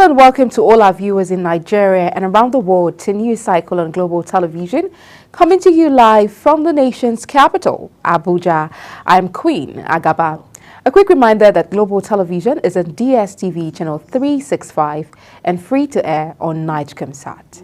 Hello and welcome to all our viewers in Nigeria and around the world to News Cycle on Global Television, coming to you live from the nation's capital, Abuja. I'm Queen Agaba. A quick reminder that Global Television is on DSTV channel 365 and free to air on Nigecomsat.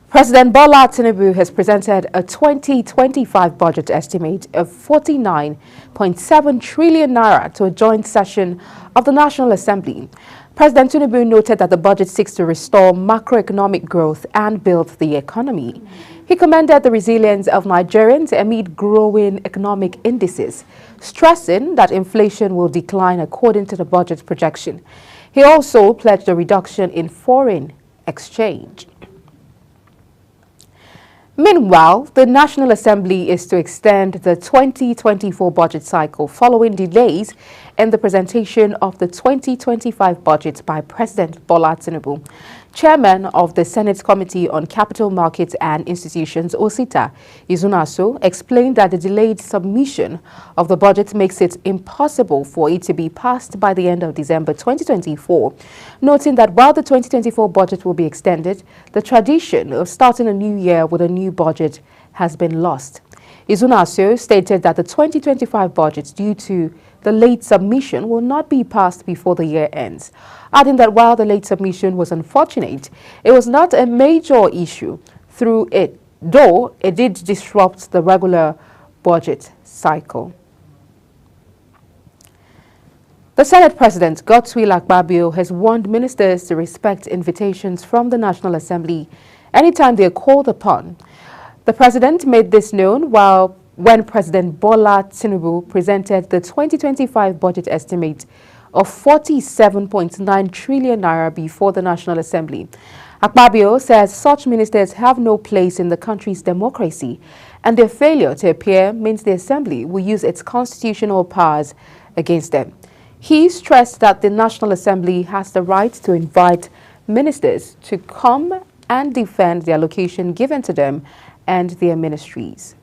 President Bola Tinubu has presented a 2025 budget estimate of 49.7 trillion naira to a joint session of the National Assembly. President Tinubu noted that the budget seeks to restore macroeconomic growth and build the economy. He commended the resilience of Nigerians amid growing economic indices, stressing that inflation will decline according to the budget projection. He also pledged a reduction in foreign exchange. Meanwhile, the National Assembly is to extend the 2024 budget cycle following delays in the presentation of the 2025 budget by President Bola Tinubu. Chairman of the Senate Committee on Capital Markets and Institutions, OSITA, Izuna Aso, explained that the delayed submission of the budget makes it impossible for it to be passed by the end of December 2024, noting that while the 2024 budget will be extended, the tradition of starting a new year with a new budget has been lost. Izuna Aso stated that the 2025 budget, due to the late submission, will not be passed before the year ends, adding that while the late submission was unfortunate, it was not a major issue though it did disrupt the regular budget cycle. The Senate President, Godswill Akpabio, has warned ministers to respect invitations from the National Assembly anytime they are called upon. The President made this known when President Bola Tinubu presented the 2025 budget estimate of 47.9 trillion naira before the National Assembly. Akpabio says such ministers have no place in the country's democracy, and their failure to appear means the Assembly will use its constitutional powers against them. He stressed that the National Assembly has the right to invite ministers to come and defend the allocation given to them and their ministries.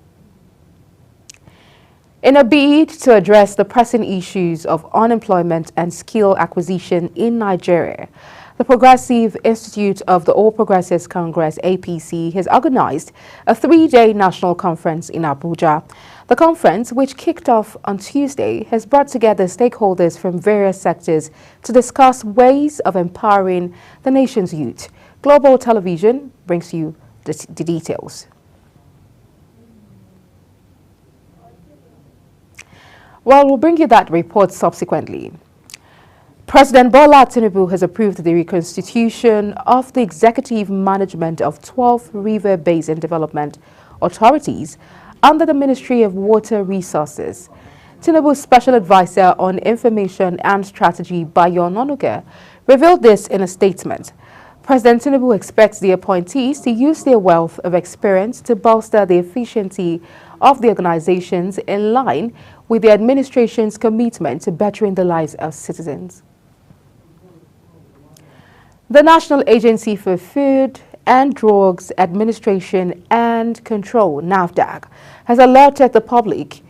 In a bid to address the pressing issues of unemployment and skill acquisition in Nigeria, the Progressive Institute of the All Progressives Congress, APC, has organized a three-day national conference in Abuja. The conference, which kicked off on Tuesday, has brought together stakeholders from various sectors to discuss ways of empowering the nation's youth. Global Television brings you the details. Well, we'll bring you that report subsequently. President Bola Tinubu has approved the reconstitution of the executive management of 12 river basin development authorities under the Ministry of Water Resources. Tinubu's special advisor on information and strategy, Bayo Onanuga, revealed this in a statement. President Tinubu expects the appointees to use their wealth of experience to bolster the efficiency of the organizations in line with the administration's commitment to bettering the lives of citizens. The National Agency for Food and Drugs Administration and Control, NAFDAC, has alerted the public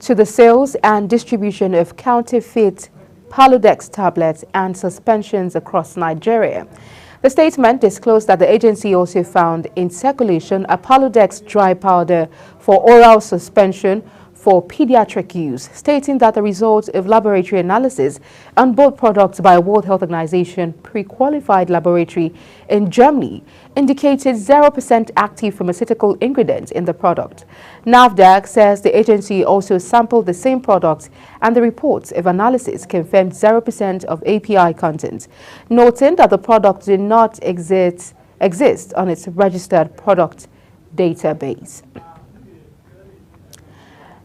to the sales and distribution of counterfeit Paludex tablets and suspensions across Nigeria. The statement disclosed that the agency also found in circulation a Paludex dry powder for oral suspension for pediatric use, stating that the results of laboratory analysis on both products by a World Health Organization pre-qualified laboratory in Germany indicated 0% active pharmaceutical ingredients in the product. NAFDAC says the agency also sampled the same product and the reports of analysis confirmed 0% of API content, noting that the product did not exist on its registered product database.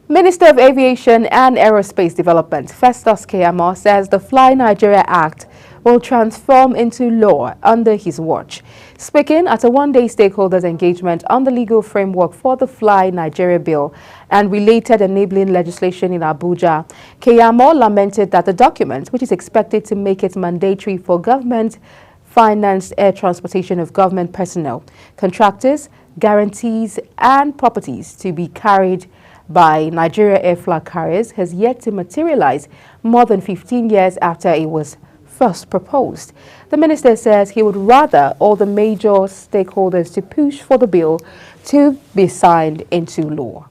Minister of Aviation and Aerospace Development, Festus Keyamo, says the Fly Nigeria Act will transform into law under his watch. Speaking at a one-day stakeholders engagement on the legal framework for the Fly Nigeria Bill and related enabling legislation in Abuja, Keyamo lamented that the document, which is expected to make it mandatory for government-financed air transportation of government personnel, contractors, guarantees, and properties to be carried by Nigeria Air Flag carriers, has yet to materialize more than 15 years after it was first proposed. The minister says he would rather all the major stakeholders to push for the bill to be signed into law.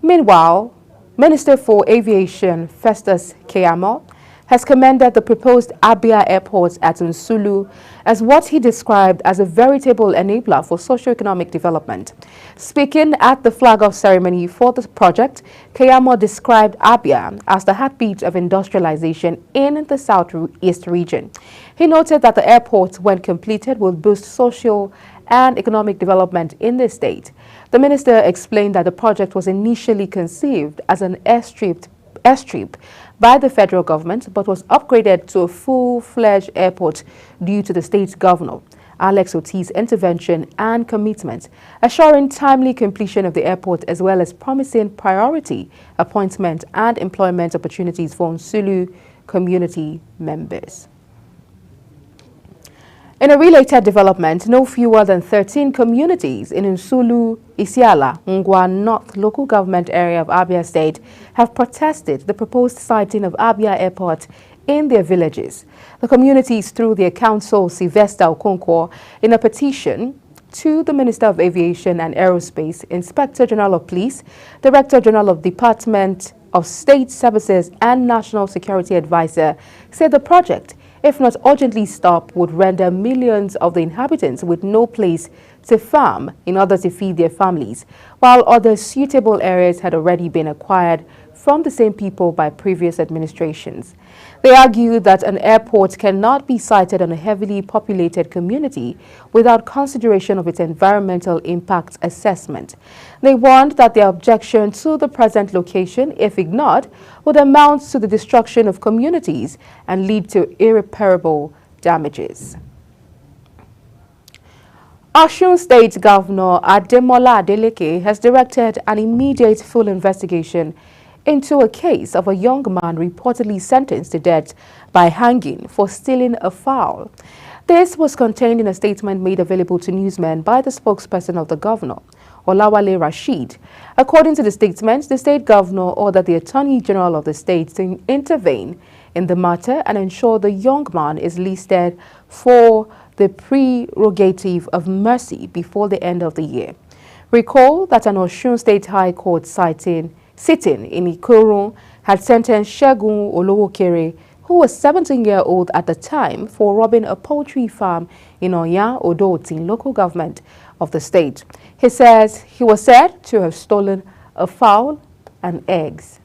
Meanwhile, Minister for Aviation Festus Keyamo has commended the proposed Abia Airport at Nsulu as what he described as a veritable enabler for socio-economic development. Speaking at the flag-off ceremony for the project, Keyamo described Abia as the heartbeat of industrialization in the southeast region. He noted that the airport, when completed, will boost social and economic development in the state. The minister explained that the project was initially conceived as an airstrip by the federal government, but was upgraded to a full-fledged airport due to the state governor, Alex Otti's intervention and commitment, assuring timely completion of the airport as well as promising priority appointment and employment opportunities for Nsulu community members. In a related development, no fewer than 13 communities in Nsulu, Isiala, Ngwa North local government area of Abia State have protested the proposed siting of Abia Airport in their villages. The communities, through their council, Sylvester Okonkwo, in a petition to the Minister of Aviation and Aerospace, Inspector General of Police, Director General of Department of State Services and National Security Advisor, said the project, if not urgently stopped, would render millions of the inhabitants with no place to farm in order to feed their families, while other suitable areas had already been acquired from the same people by previous administrations. They argued that an airport cannot be sited on a heavily populated community without consideration of its environmental impact assessment. They warned that their objection to the present location, if ignored, would amount to the destruction of communities and lead to irreparable damages. Osun State Governor Ademola Adeleke has directed an immediate full investigation into a case of a young man reportedly sentenced to death by hanging for stealing a fowl. This was contained in a statement made available to newsmen by the spokesperson of the governor, Olawale Rashid. According to the statement, the state governor ordered the Attorney General of the state to intervene in the matter and ensure the young man is listed for the prerogative of mercy before the end of the year. Recall that an Osun State High Court sitting in Ikoro had sentenced Segun Olowokere, who was 17-year-old at the time, for robbing a poultry farm in Oya Odo-Otin local government of the state. He says he was said to have stolen a fowl and eggs.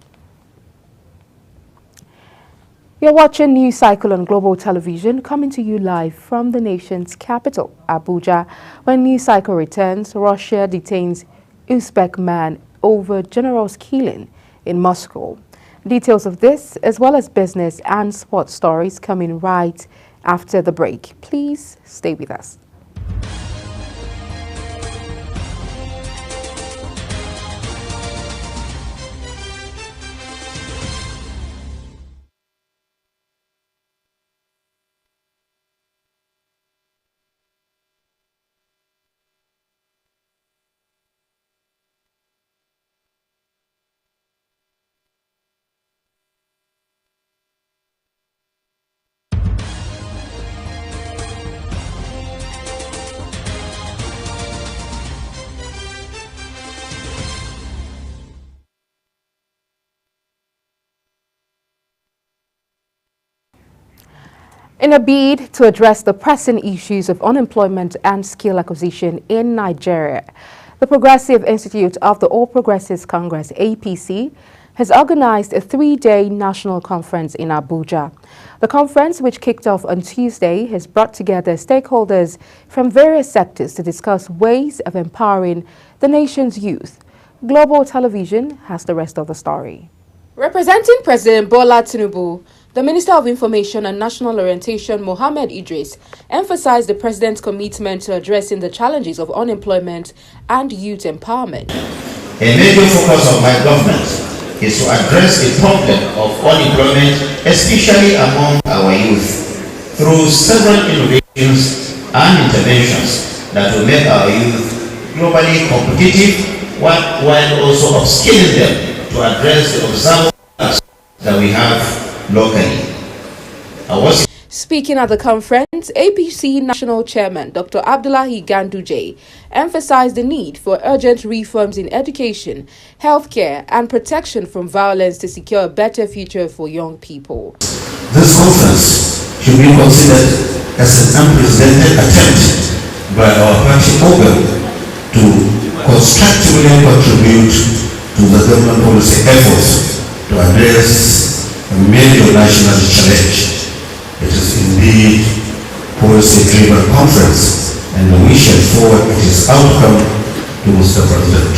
You're watching News Cycle on Global Television, coming to you live from the nation's capital, Abuja. When News Cycle returns, Russia detains Uzbek man over general's killing in Moscow. Details of this, as well as business and sports stories, coming right after the break. Please stay with us. In a bid to address the pressing issues of unemployment and skill acquisition in Nigeria, the Progressive Institute of the All Progressives Congress, APC, has organized a 3-day national conference in Abuja. The conference, which kicked off on Tuesday, has brought together stakeholders from various sectors to discuss ways of empowering the nation's youth. Global Television has the rest of the story. Representing President Bola Tinubu, the Minister of Information and National Orientation, Mohammed Idris, emphasized the President's commitment to addressing the challenges of unemployment and youth empowerment. A major focus of my government is to address the problem of unemployment, especially among our youth, through several innovations and interventions that will make our youth globally competitive while also upskilling them to address the observable gaps that we have locally. Speaking at the conference, APC National Chairman Dr. Abdullahi Ganduje emphasized the need for urgent reforms in education, healthcare, and protection from violence to secure a better future for young people. This conference should be considered as an unprecedented attempt by our party organ to constructively contribute to the government policy efforts to address a major national challenge. It is indeed policy-driven conference, and we shall forward its outcome to Mr. President.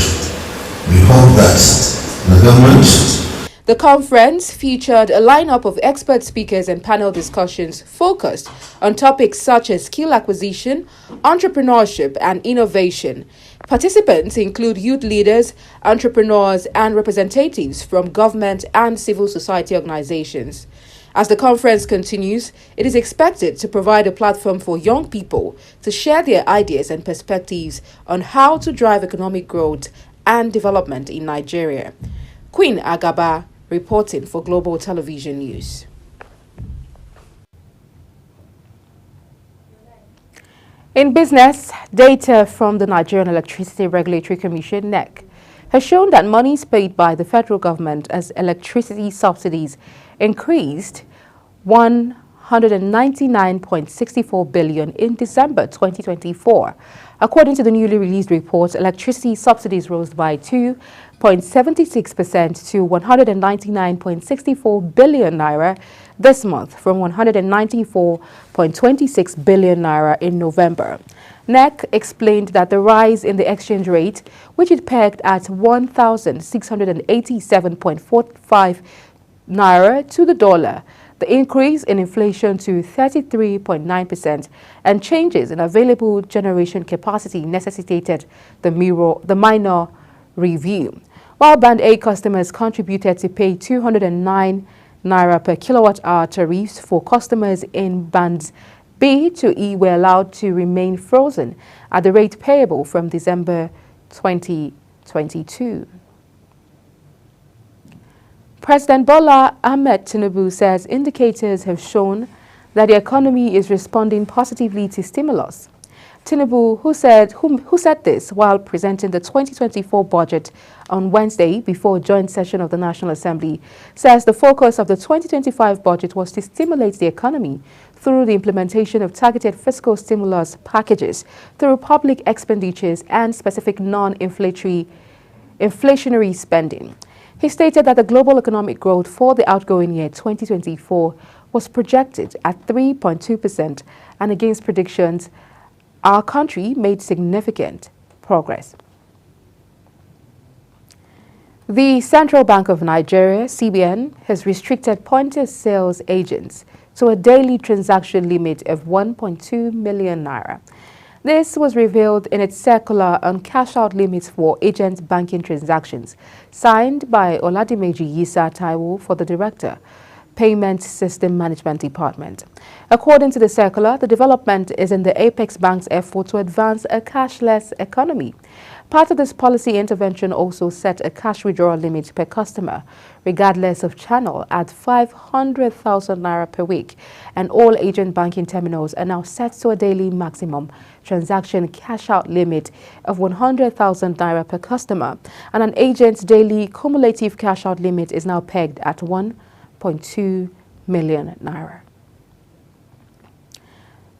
We hope that the government. The conference featured a lineup of expert speakers and panel discussions focused on topics such as skill acquisition, entrepreneurship, and innovation. Participants include youth leaders, entrepreneurs, and representatives from government and civil society organizations. As the conference continues, it is expected to provide a platform for young people to share their ideas and perspectives on how to drive economic growth and development in Nigeria. Queen Agaba reporting for Global Television News. In business, data from the Nigerian Electricity Regulatory Commission (NEC) has shown that monies paid by the federal government as electricity subsidies increased 199.64 billion in December 2024. According to the newly released report, electricity subsidies rose by 2.76% to 199.64 billion naira this month from 194.26 billion naira in November. NEC explained that the rise in the exchange rate, which it pegged at 1,687.45 naira to the dollar, the increase in inflation to 33.9% and changes in available generation capacity necessitated the minor review. While Band A customers contributed to pay 209 naira per kilowatt-hour tariffs for customers in Bands B to E were allowed to remain frozen at the rate payable from December 2022. President Bola Ahmed Tinubu says indicators have shown that the economy is responding positively to stimulus. Tinubu, who said this while presenting the 2024 budget on Wednesday before a joint session of the National Assembly, says the focus of the 2025 budget was to stimulate the economy through the implementation of targeted fiscal stimulus packages through public expenditures and specific non-inflationary spending. He stated that the global economic growth for the outgoing year 2024 was projected at 3.2%, and against predictions, our country made significant progress. The Central Bank of Nigeria, CBN, has restricted point-of-sales agents to a daily transaction limit of 1.2 million naira. This was revealed in its circular on cash-out limits for agent banking transactions, signed by Oladimeji Yisa Taiwo for the Director, Payment System Management Department. According to the circular, the development is in the Apex Bank's effort to advance a cashless economy. Part of this policy intervention also set a cash withdrawal limit per customer, regardless of channel, at 500,000 naira per week, and all agent banking terminals are now set to a daily maximum transaction cash-out limit of 100,000 naira per customer, and an agent's daily cumulative cash-out limit is now pegged at 1.2 million naira.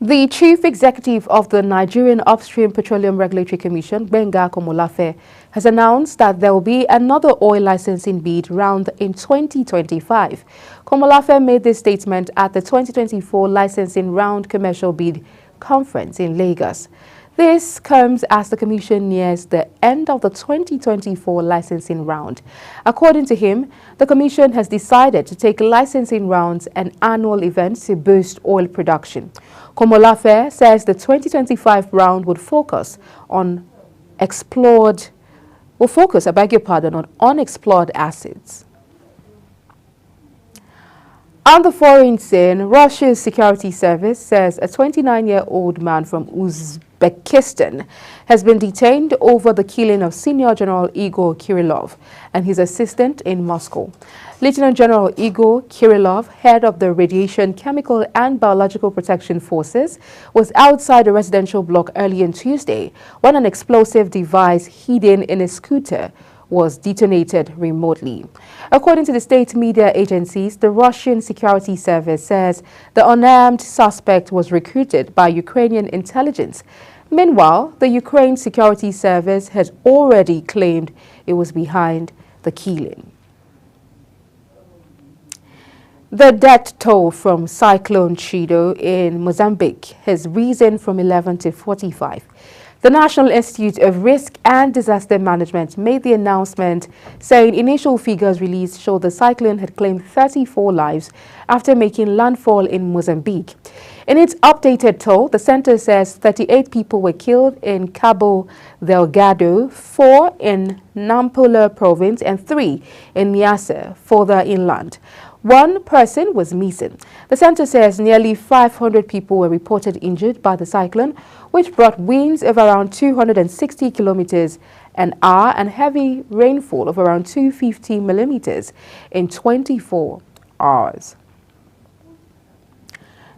The Chief Executive of the Nigerian Upstream Petroleum Regulatory Commission, Gbenga Komolafe, has announced that there will be another oil licensing bid round in 2025. Komolafe made this statement at the 2024 Licensing Round Commercial Bid Conference in Lagos. This comes as the Commission nears the end of the 2024 licensing round. According to him, the Commission has decided to take licensing rounds an annual event to boost oil production. Komolafe says the 2025 round would focus on unexplored assets. On the foreign scene, Russia's security service says a 29-year-old man from Uzbekistan Uzbekistan has been detained over the killing of Senior General Igor Kirillov and his assistant in Moscow. Lieutenant General Igor Kirillov, head of the Radiation, Chemical and Biological Protection Forces, was outside a residential block early on Tuesday when an explosive device hidden in a scooter was detonated remotely. According to the state media agencies, the Russian Security Service says the unarmed suspect was recruited by Ukrainian intelligence. Meanwhile, the Ukraine Security Service has already claimed it was behind the killing. The death toll from Cyclone Chido in Mozambique has risen from 11 to 45. The National Institute of Risk and Disaster Management made the announcement, saying initial figures released show the cyclone had claimed 34 lives after making landfall in Mozambique. In its updated toll, the center says 38 people were killed in Cabo Delgado, 4 in Nampula province and 3 in Niassa, further inland. 1 person was missing. The center says nearly 500 people were reported injured by the cyclone, which brought winds of around 260 kilometers an hour and heavy rainfall of around 250 millimeters in 24 hours.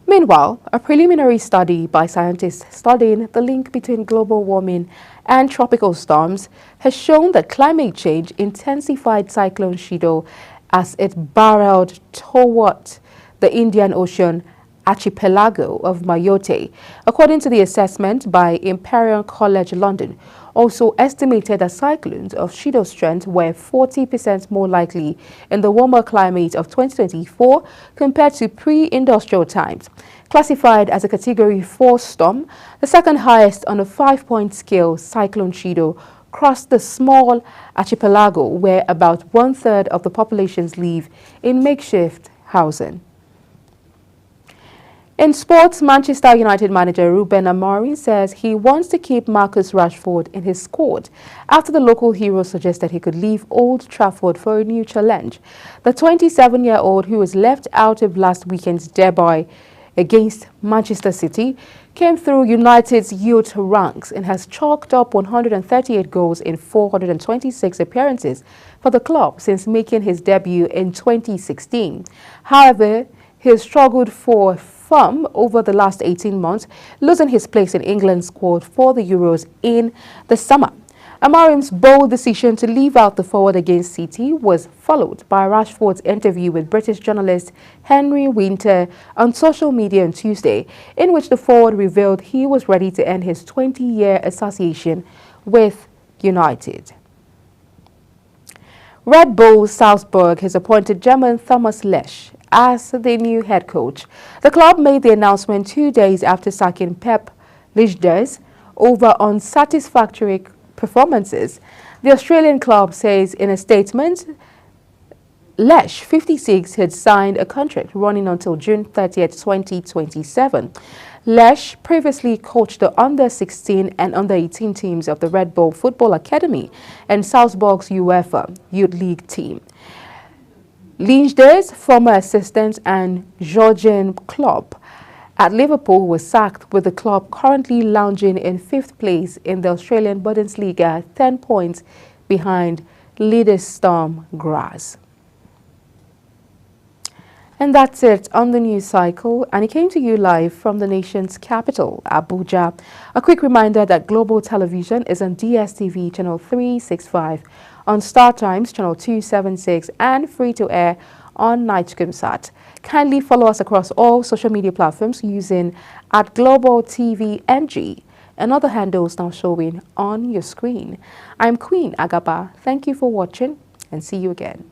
Meanwhile, a preliminary study by scientists studying the link between global warming and tropical storms has shown that climate change intensified Cyclone Chido as it barreled toward the Indian Ocean archipelago of Mayotte. According to the assessment by Imperial College London, also estimated that cyclones of Chido strength were 40% more likely in the warmer climate of 2024 compared to pre-industrial times. Classified as a Category 4 storm, the second highest on a 5-point scale, Cyclone Chido crossed the small archipelago where about 1/3 of the populations live in makeshift housing. In sports, Manchester United manager Ruben Amorim says he wants to keep Marcus Rashford in his squad after the local hero suggested he could leave Old Trafford for a new challenge. The 27-year-old, who was left out of last weekend's derby against Manchester City, came through United's youth ranks and has chalked up 138 goals in 426 appearances for the club since making his debut in 2016. However, he has struggled for form over the last 18 months, losing his place in England's squad for the Euros in the summer. Amorim's bold decision to leave out the forward against City was followed by Rashford's interview with British journalist Henry Winter on social media on Tuesday, in which the forward revealed he was ready to end his 20-year association with United. Red Bull Salzburg has appointed German Thomas Lesch as the new head coach. The club made the announcement 2 days after sacking Pep Lijnders over unsatisfactory performances. The Australian club says in a statement, Lesch, 56, had signed a contract running until June 30th, 2027. Lesch previously coached the under-16 and under-18 teams of the Red Bull Football Academy and Salzburg's UEFA Youth League team. Lijnders, former assistant, and Jurgen Klopp at Liverpool was sacked, with the club currently lounging in 5th place in the Australian Bundesliga, 10 points behind leader Sturm Graz. And that's it on the news cycle, and it came to you live from the nation's capital, Abuja. A quick reminder that Global Television is on DSTV channel 365, on Star Times channel 276, and free to air on Nightcomsat. Kindly follow us across all social media platforms using @GlobalTVNG and other handles now showing on your screen. I'm Queen Agaba. Thank you for watching and see you again.